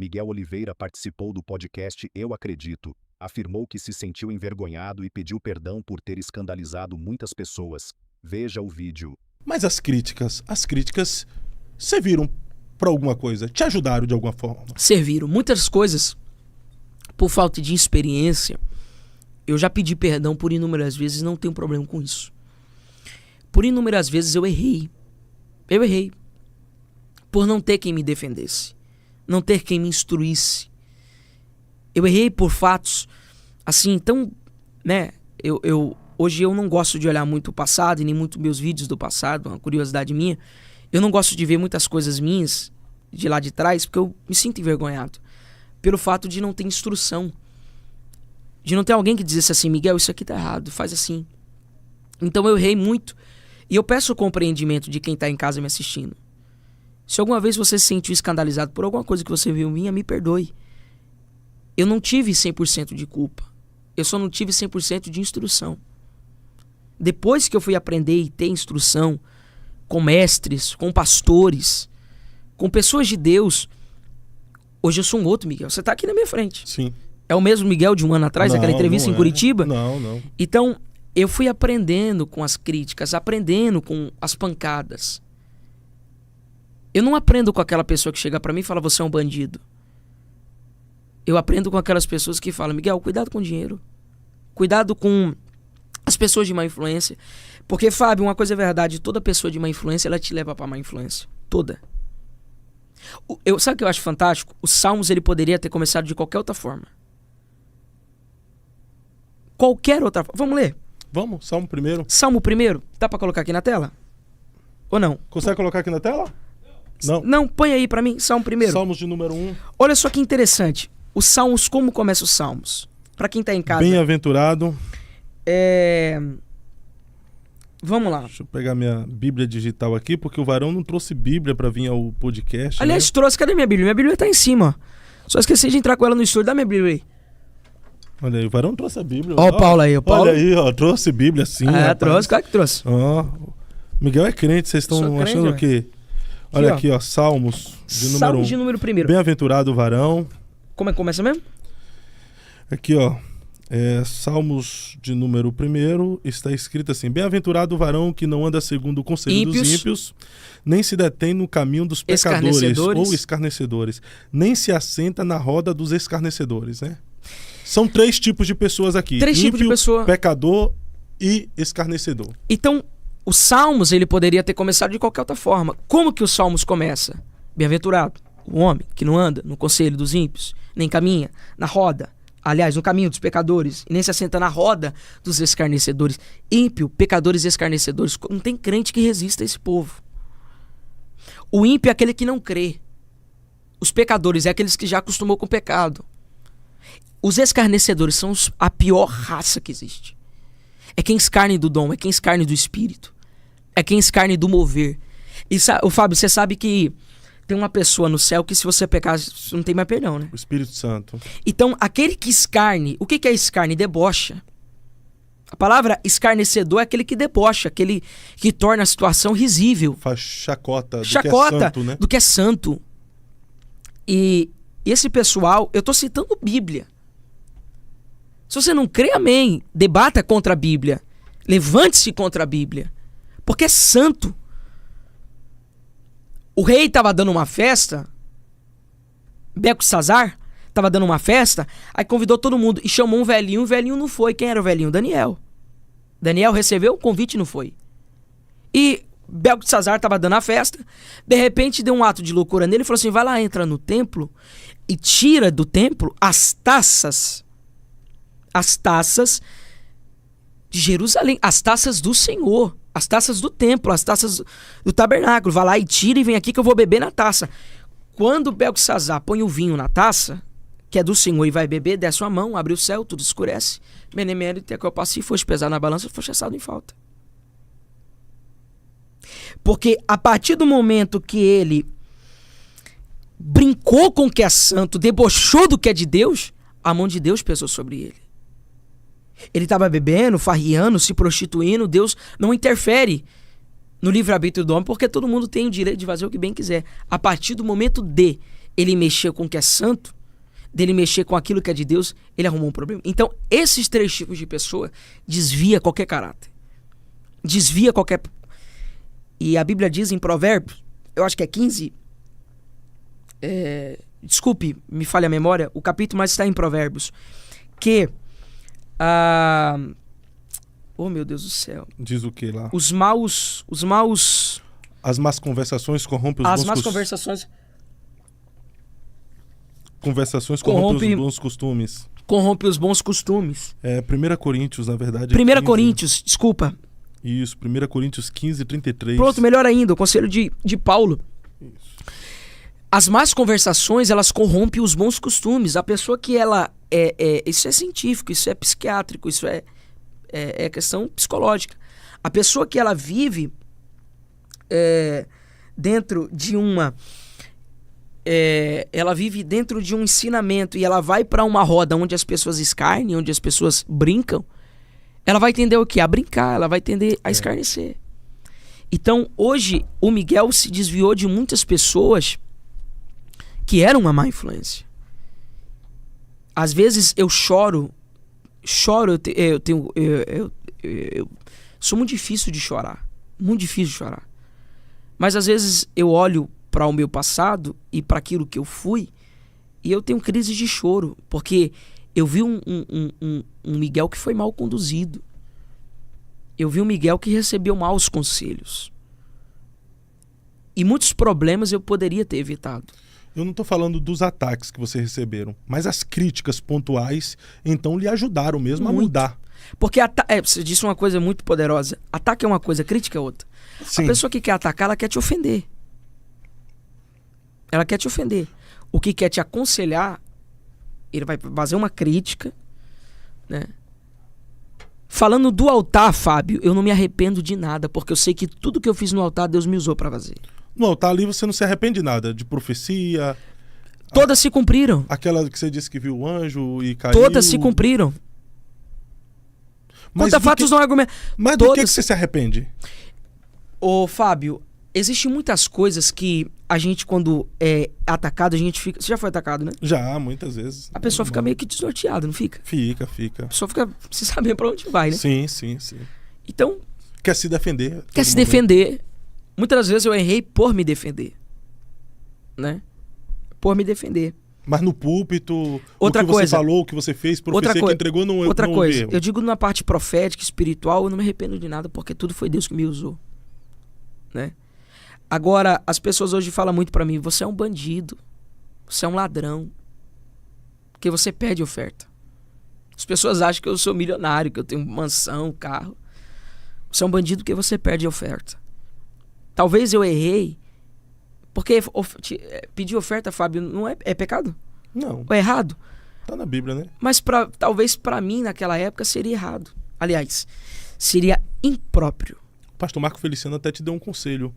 Miguel Oliveira participou do podcast Eu Acredito, afirmou que se sentiu envergonhado e pediu perdão por ter escandalizado muitas pessoas. Veja o vídeo. Mas as críticas serviram para alguma coisa? Te ajudaram de alguma forma? Serviram. Muitas coisas, por falta de experiência, eu já pedi perdão por inúmeras vezes, não tenho problema com isso. Por inúmeras vezes eu errei. Eu errei. Por não ter quem me defendesse. Não ter quem me instruísse. Eu errei por fatos assim, então, né, hoje eu não gosto de olhar muito o passado e nem muito meus vídeos do passado, uma curiosidade minha. Eu não gosto de ver muitas coisas minhas de lá de trás, porque eu me sinto envergonhado pelo fato de não ter instrução. De não ter alguém que dissesse assim, Miguel, isso aqui tá errado, faz assim. Então eu errei muito. E eu peço o compreendimento de quem tá em casa me assistindo. Se alguma vez você se sentiu escandalizado por alguma coisa que você viu minha, me perdoe. Eu não tive 100% de culpa. Eu só não tive 100% de instrução. Depois que eu fui aprender e ter instrução com mestres, com pastores, com pessoas de Deus, hoje eu sou um outro Miguel. Você tá aqui na minha frente. Sim. É o mesmo Miguel de um ano atrás, aquela entrevista em Curitiba? Não. Então, eu fui aprendendo com as críticas, aprendendo com as pancadas. Eu não aprendo com aquela pessoa que chega pra mim e fala, você é um bandido. Eu aprendo com aquelas pessoas que falam, Miguel, cuidado com o dinheiro. Cuidado com as pessoas de má influência. Porque, Fábio, uma coisa é verdade, toda pessoa de má influência, ela te leva pra má influência. Toda. Sabe o que eu acho fantástico? Os Salmos, ele poderia ter começado de qualquer outra forma. Qualquer outra forma. Vamos ler? Vamos, Salmo primeiro. Salmo primeiro? Dá pra colocar aqui na tela? Ou não? Consegue colocar aqui na tela? Não. Não, põe aí pra mim, Salmo primeiro. Salmos de número 1. Olha só que interessante. Os Salmos, como começam os Salmos? Pra quem tá em casa. Bem-aventurado. Vamos lá. Deixa eu pegar minha Bíblia digital aqui, porque o Varão não trouxe Bíblia pra vir ao podcast. Aliás, né? trouxe, cadê minha Bíblia? Minha Bíblia tá em cima, ó. Só esqueci de entrar com ela no estúdio. Dá minha Bíblia aí. Olha aí, o Varão trouxe a Bíblia. Ó o Paulo aí, o Paulo. Olha aí, ó, trouxe Bíblia sim. Trouxe, claro que trouxe. Ó, Miguel é crente, vocês estão achando o quê? Olha aqui, ó, Salmos de número 1. Salmos de número 1. Bem-aventurado o varão. Como é que começa mesmo? Aqui, ó, Salmos de número 1 está escrito assim: Bem-aventurado o varão que não anda segundo o conselho dos ímpios, nem se detém no caminho dos pecadores ou escarnecedores, nem se assenta na roda dos escarnecedores, né? São 3 tipos de pessoas aqui. 3 tipos de pessoa. Pecador e escarnecedor. Então, os Salmos, ele poderia ter começado de qualquer outra forma. Como que os Salmos começa? Bem-aventurado o homem que não anda no conselho dos ímpios, nem caminha na roda, aliás, no caminho dos pecadores, e nem se assenta na roda dos escarnecedores. Ímpio, pecadores e escarnecedores. Não tem crente que resista a esse povo. O ímpio é aquele que não crê. Os pecadores é aqueles que já acostumou com o pecado. Os escarnecedores são a pior raça que existe. É quem escarne do dom, é quem escarne do espírito. É quem escarne do mover. E Fábio, você sabe que tem uma pessoa no céu que se você pecar, não tem mais perdão, né? O Espírito Santo. Então, aquele que escarne, o que é escarne? Debocha. A palavra escarnecedor é aquele que debocha, aquele que torna a situação risível. Faz chacota do que é santo, né? Do que é santo. E esse pessoal, eu tô citando Bíblia. Se você não crê, amém. Debata contra a Bíblia. Levante-se contra a Bíblia. Porque é santo. O rei estava dando uma festa. Beltesazar estava dando uma festa. Aí convidou todo mundo e chamou um velhinho. O velhinho não foi. Quem era o velhinho? Daniel. Daniel recebeu o convite e não foi. E Beltesazar estava dando a festa. De repente deu um ato de loucura nele. Ele falou assim, vai lá, entra no templo e tira do templo as taças de Jerusalém, as taças do Senhor, as taças do templo, as taças do tabernáculo. Vai lá e tira e vem aqui que eu vou beber na taça. Quando Beltesazar põe o vinho na taça, que é do Senhor, e vai beber, desce a mão, abre o céu, tudo escurece. Benemérito, Tekel, Passi, foste pesar na balança, foste achado em falta. Porque a partir do momento que ele brincou com o que é santo, debochou do que é de Deus, a mão de Deus pesou sobre ele. Ele estava bebendo, farriando, se prostituindo. Deus não interfere no livre-arbítrio do homem, porque todo mundo tem o direito de fazer o que bem quiser. A partir do momento de ele mexer com o que é santo, dele mexer com aquilo que é de Deus, ele arrumou um problema. Então, esses 3 tipos de pessoa desvia qualquer caráter. Desvia qualquer... E a Bíblia diz em Provérbios, eu acho que é 15... desculpe, me falha a memória, o capítulo, mas está em Provérbios, que... oh, meu Deus do céu. Diz o que lá? Os maus... As más conversações corrompem os As bons más conversações corrompem os bons costumes. Corrompe os bons costumes. 1 Coríntios, na verdade. 1 Coríntios, desculpa. Isso, 1 Coríntios 15, 33. Pronto, melhor ainda, o conselho de Paulo. Isso. As más conversações, elas corrompem os bons costumes. A pessoa que ela... isso é científico, isso é psiquiátrico, isso é questão psicológica. A pessoa que ela vive dentro de uma... ela vive dentro de um ensinamento e ela vai para uma roda onde as pessoas escarnem, onde as pessoas brincam, ela vai tender o quê? A brincar, ela vai tender a escarnecer. Então, hoje, o Miguel se desviou de muitas pessoas que eram uma má influência. Às vezes eu choro, eu sou muito difícil de chorar, muito difícil de chorar. Mas às vezes eu olho para o meu passado e para aquilo que eu fui e eu tenho crises de choro, porque eu vi um Miguel que foi mal conduzido. Eu vi um Miguel que recebeu maus conselhos. E muitos problemas eu poderia ter evitado. Eu não estou falando dos ataques que vocês receberam, mas as críticas pontuais, então, lhe ajudaram mesmo a mudar. Porque você disse uma coisa muito poderosa. Ataque é uma coisa, crítica é outra. Sim. A pessoa que quer atacar, ela quer te ofender. Ela quer te ofender. O que quer te aconselhar, ele vai fazer uma crítica, né? Falando do altar, Fábio, eu não me arrependo de nada, porque eu sei que tudo que eu fiz no altar, Deus me usou para fazer. No altar ali você não se arrepende de nada, de profecia... Todas se cumpriram. Aquela que você disse que viu o anjo e caiu... Todas se cumpriram. Conta fatos não argumentam. Mas do que você se arrepende? Ô, Fábio, existem muitas coisas que a gente, quando é atacado, a gente fica... Você já foi atacado, né? Já, muitas vezes. A pessoa fica meio que desnorteada, não fica? Fica. A pessoa fica sem saber pra onde vai, né? Sim. Então... Quer se defender. Quer se defender. Muitas vezes eu errei por me defender. Né? Por me defender. Mas no púlpito, outra o que coisa, você falou, o que você fez, profecia que entregou, não outra não coisa, erro. Eu digo na parte profética, espiritual, eu não me arrependo de nada, porque tudo foi Deus que me usou. Né? Agora, as pessoas hoje falam muito pra mim, você é um bandido, você é um ladrão, porque você pede oferta. As pessoas acham que eu sou milionário, que eu tenho mansão, carro. Você é um bandido porque você perde oferta. Talvez eu errei, porque pedir oferta, Fábio, não é pecado? Não. É errado? Tá na Bíblia, né? Mas talvez pra mim, naquela época, seria errado. Aliás, seria impróprio. O pastor Marco Feliciano até te deu um conselho.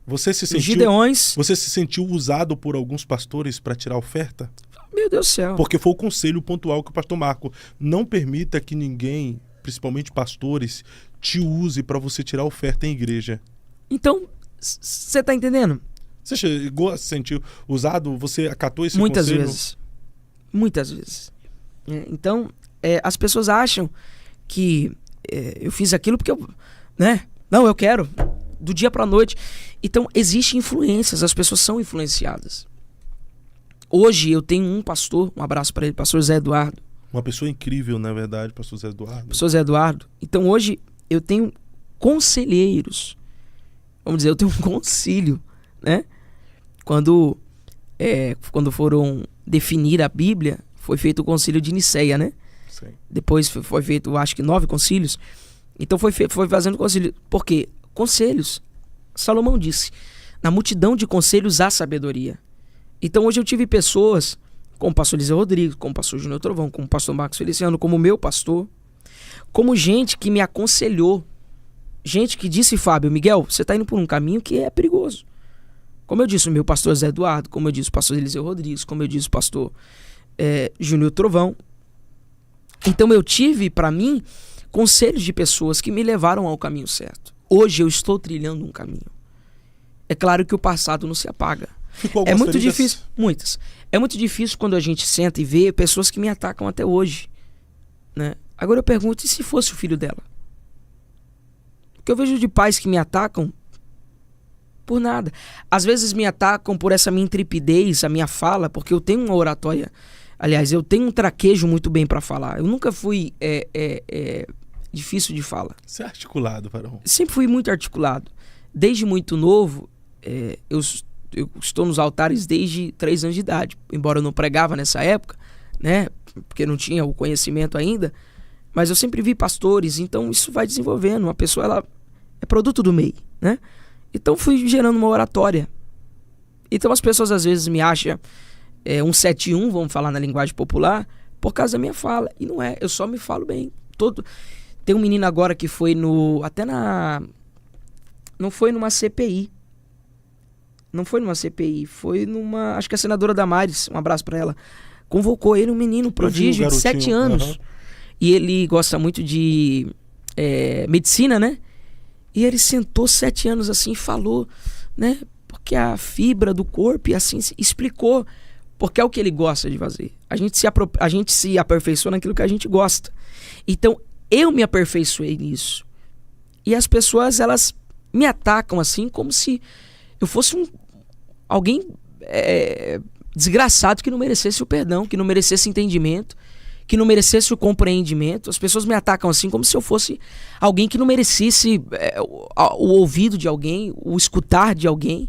Você se sentiu usado por alguns pastores para tirar oferta? Meu Deus do céu. Porque foi o conselho pontual que o pastor Marco. Não permita que ninguém, principalmente pastores, te use para você tirar oferta em igreja. Então, você tá entendendo? Você chegou a se sentir usado? Você acatou esse Muitas conselho? Vezes. Muitas vezes. Então, as pessoas acham que eu fiz aquilo porque eu... né? Não, eu quero. Do dia pra noite. Então, existem influências. As pessoas são influenciadas. Hoje, eu tenho um pastor, um abraço para ele, pastor Zé Eduardo. Uma pessoa incrível, na verdade, pastor Zé Eduardo. Pastor Zé Eduardo. Então, hoje, eu tenho conselheiros. Vamos dizer, eu tenho um concílio, né? Quando foram definir a Bíblia, foi feito o concílio de Niceia, né? Sim. Depois foi feito, acho que 9 concílios. Então foi fazendo concílio. Por quê? Conselhos. Salomão disse, na multidão de conselhos há sabedoria. Então hoje eu tive pessoas, como o pastor Eliseu Rodrigues, como o pastor Júnior Trovão, como o pastor Marcos Feliciano, como o meu pastor, como gente que me aconselhou. Gente que disse, Fábio, Miguel, você está indo por um caminho que é perigoso. Como eu disse o meu pastor Zé Eduardo, como eu disse o pastor Eliseu Rodrigues, como eu disse o pastor Júnior Trovão. Então eu tive, para mim, conselhos de pessoas que me levaram ao caminho certo. Hoje eu estou trilhando um caminho. É claro que o passado não se apaga. Ficou algumas muito feridas? difícil, muitas. É muito difícil quando a gente senta e vê pessoas que me atacam até hoje, né? Agora eu pergunto, e se fosse o filho dela? Porque eu vejo de pais que me atacam por nada. Às vezes me atacam por essa minha intrepidez, a minha fala, porque eu tenho uma oratória. Aliás, eu tenho um traquejo muito bem para falar. Eu nunca fui difícil de fala. Você é articulado, Varão. Sempre fui muito articulado. Desde muito novo, eu estou nos altares desde 3 anos de idade. Embora eu não pregava nessa época, né? Porque não tinha o conhecimento ainda. Mas eu sempre vi pastores, então isso vai desenvolvendo. Uma pessoa, ela é produto do meio, né? Então fui gerando uma oratória. Então as pessoas às vezes me acham 171, vamos falar na linguagem popular, por causa da minha fala. E não é, eu só me falo bem. Tem um menino agora que foi não foi numa CPI. Não foi numa CPI, foi numa... Acho que a senadora Damares, um abraço pra ela, convocou ele, um menino prodígio de 7 anos. Uhum. E ele gosta muito de medicina, né? E ele sentou 7 anos assim e falou, né? Porque a fibra do corpo, e assim explicou, porque é o que ele gosta de fazer. A gente se aperfeiçoa naquilo que a gente gosta. Então, eu me aperfeiçoei nisso. E as pessoas, elas me atacam assim, como se eu fosse alguém desgraçado que não merecesse o perdão, que não merecesse entendimento, que não merecesse o compreendimento. As pessoas me atacam assim como se eu fosse alguém que não merecesse o ouvido de alguém, o escutar de alguém.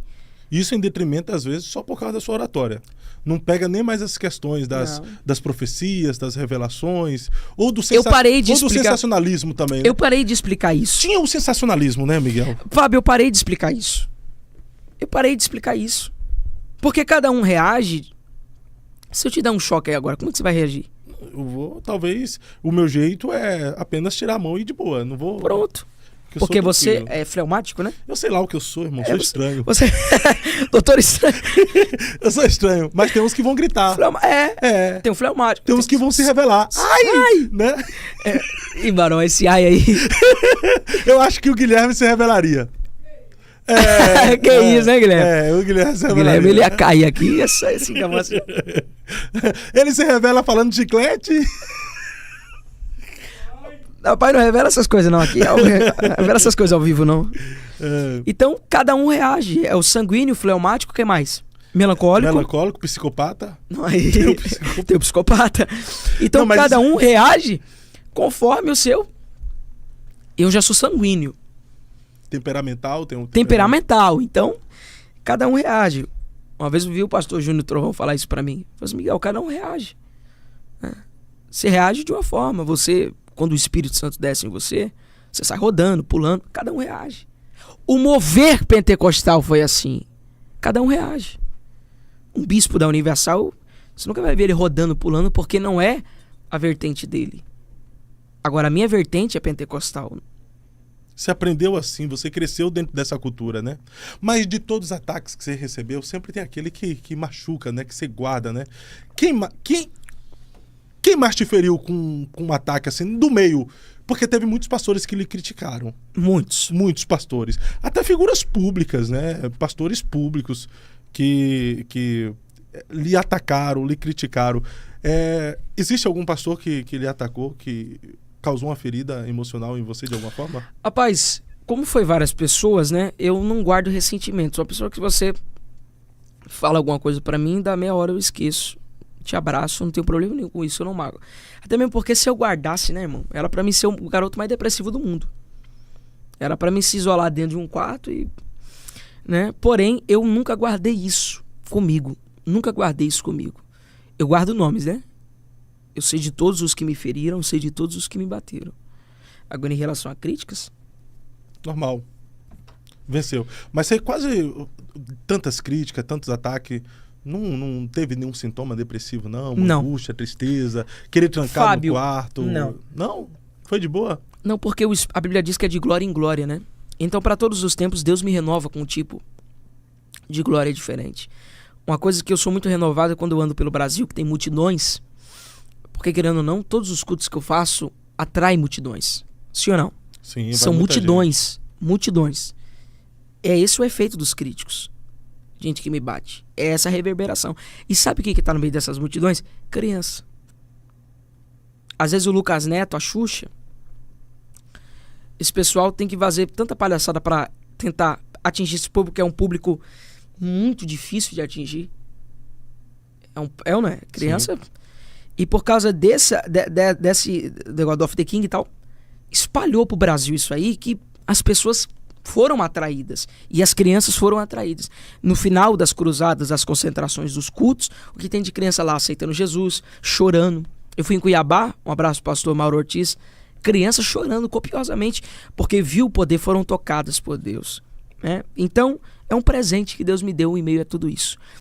Isso em detrimento, às vezes, só por causa da sua oratória. Não pega nem mais as questões das profecias, das revelações, ou do sensacionalismo também. Né? Eu parei de explicar isso. Tinha o sensacionalismo, né, Miguel? Fábio, eu parei de explicar isso. Porque cada um reage. Se eu te dar um choque aí agora, como é que você vai reagir? Eu vou, talvez, o meu jeito é apenas tirar a mão e ir de boa. Não vou... Pronto. Porque você é fleumático, né? Eu sei lá o que eu sou, irmão. Sou estranho. Você Doutor estranho. Eu sou estranho, mas tem uns que vão gritar. Tem um fleumático. Tem uns que vão se revelar. Ai! Né? E, Barão, esse ai aí... Eu acho que o Guilherme se revelaria. Isso, né, Guilherme? O Guilherme se revelaria. O Guilherme, ele ia cair aqui. Assim, ele se revela falando de chiclete... Pai, não revela essas coisas não aqui. Revela essas coisas ao vivo, não. Então, cada um reage. É o sanguíneo, o fleumático, o que mais? Melancólico, psicopata. Aí, tem o psicopata. Então, não, cada um reage conforme o seu. Eu já sou sanguíneo. Temperamental, tem um temperamental. Então, cada um reage. Uma vez eu vi o pastor Júnior Trovão falar isso pra mim. Eu falei assim, Miguel, cada um reage. Você reage de uma forma. Quando o Espírito Santo desce em você, você sai rodando, pulando, cada um reage. O mover pentecostal foi assim. Cada um reage. Um bispo da Universal, você nunca vai ver ele rodando, pulando, porque não é a vertente dele. Agora, a minha vertente é pentecostal. Você aprendeu assim, você cresceu dentro dessa cultura, né? Mas de todos os ataques que você recebeu, sempre tem aquele que machuca, né? Que você guarda, né? Quem mais te feriu com um ataque assim, do meio? Porque teve muitos pastores que lhe criticaram. Muitos pastores. Até figuras públicas, né? Pastores públicos que lhe atacaram, lhe criticaram. Existe algum pastor que lhe atacou, que causou uma ferida emocional em você de alguma forma? Rapaz, como foi várias pessoas, né? Eu não guardo ressentimento. Sou uma pessoa que você fala alguma coisa pra mim, da meia hora eu esqueço. Te abraço, não tenho problema nenhum com isso, eu não mago. Até mesmo porque se eu guardasse, né, irmão? Era pra mim ser o garoto mais depressivo do mundo. Era pra mim se isolar dentro de um quarto e... né? Porém, eu nunca guardei isso comigo. Nunca guardei isso comigo. Eu guardo nomes, né? Eu sei de todos os que me feriram, sei de todos os que me bateram. Agora, em relação a críticas... Normal. Venceu. Mas você quase... tantas críticas, tantos ataques... Não teve nenhum sintoma depressivo, não? Angústia, tristeza, querer trancar Fábio, no quarto? Não? Foi de boa? Não, porque a Bíblia diz que é de glória em glória, né? Então, para todos os tempos, Deus me renova com um tipo de glória diferente. Uma coisa que eu sou muito renovado é quando eu ando pelo Brasil, que tem multidões. Porque, querendo ou não, todos os cultos que eu faço atraem multidões. Sim ou não? Sim, são multidões. Multidões. É esse o efeito dos críticos. gente que me bate. É essa reverberação. E sabe o que tá no meio dessas multidões? Criança. Às vezes o Lucas Neto, a Xuxa, esse pessoal tem que fazer tanta palhaçada para tentar atingir esse público, que é um público muito difícil de atingir. É ou não é? Criança. Sim. E por causa desse The God of the King e tal, espalhou pro Brasil isso aí, que as pessoas foram atraídas. E as crianças foram atraídas. No final das cruzadas, das concentrações, dos cultos, o que tem de criança lá aceitando Jesus, chorando. Eu fui em Cuiabá, um abraço pro pastor Mauro Ortiz, crianças chorando copiosamente, porque viu o poder, foram tocadas por Deus. Né? Então, é um presente que Deus me deu em meio a tudo isso.